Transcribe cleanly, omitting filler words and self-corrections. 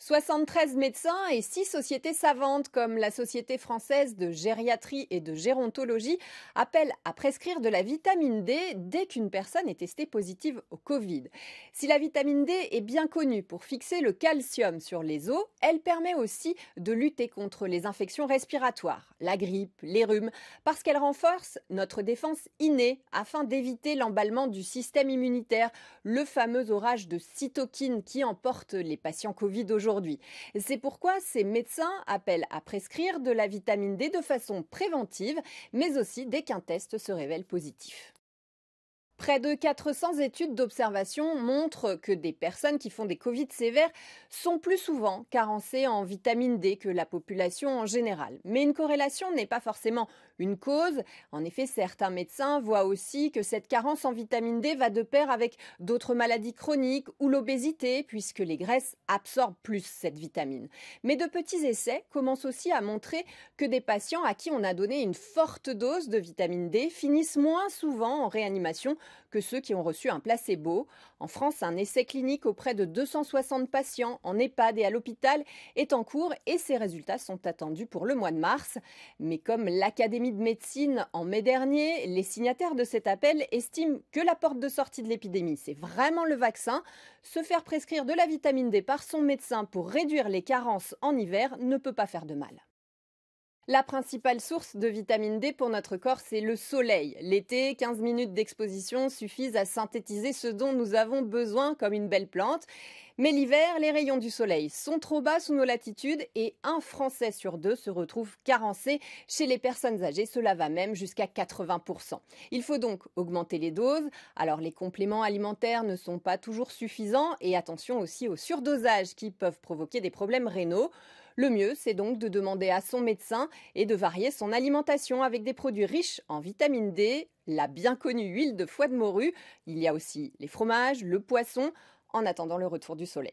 73 médecins et 6 sociétés savantes comme la Société française de gériatrie et de gérontologie appellent à prescrire de la vitamine D dès qu'une personne est testée positive au Covid. Si la vitamine D est bien connue pour fixer le calcium sur les os, elle permet aussi de lutter contre les infections respiratoires, la grippe, les rhumes, parce qu'elle renforce notre défense innée afin d'éviter l'emballement du système immunitaire, le fameux orage de cytokines qui emporte les patients Covid aujourd'hui. C'est pourquoi ces médecins appellent à prescrire de la vitamine D de façon préventive, mais aussi dès qu'un test se révèle positif. Près de 400 études d'observation montrent que des personnes qui font des Covid sévères sont plus souvent carencées en vitamine D que la population en général. Mais une corrélation n'est pas forcément une cause. En effet, certains médecins voient aussi que cette carence en vitamine D va de pair avec d'autres maladies chroniques ou l'obésité, puisque les graisses absorbent plus cette vitamine. Mais de petits essais commencent aussi à montrer que des patients à qui on a donné une forte dose de vitamine D finissent moins souvent en réanimation que ceux qui ont reçu un placebo. En France, un essai clinique auprès de 260 patients en EHPAD et à l'hôpital est en cours et ses résultats sont attendus pour le mois de mars. Mais comme l'Académie de médecine en mai dernier, les signataires de cet appel estiment que la porte de sortie de l'épidémie, c'est vraiment le vaccin. Se faire prescrire de la vitamine D par son médecin pour réduire les carences en hiver ne peut pas faire de mal. La principale source de vitamine D pour notre corps, c'est le soleil. L'été, 15 minutes d'exposition suffisent à synthétiser ce dont nous avons besoin comme une belle plante. Mais l'hiver, les rayons du soleil sont trop bas sous nos latitudes et un Français sur deux se retrouve carencé. Chez les personnes âgées, cela va même jusqu'à 80%. Il faut donc augmenter les doses. Alors les compléments alimentaires ne sont pas toujours suffisants et attention aussi au surdosage qui peuvent provoquer des problèmes rénaux. Le mieux, c'est donc de demander à son médecin et de varier son alimentation avec des produits riches en vitamine D, la bien connue huile de foie de morue. Il y a aussi les fromages, le poisson, en attendant le retour du soleil.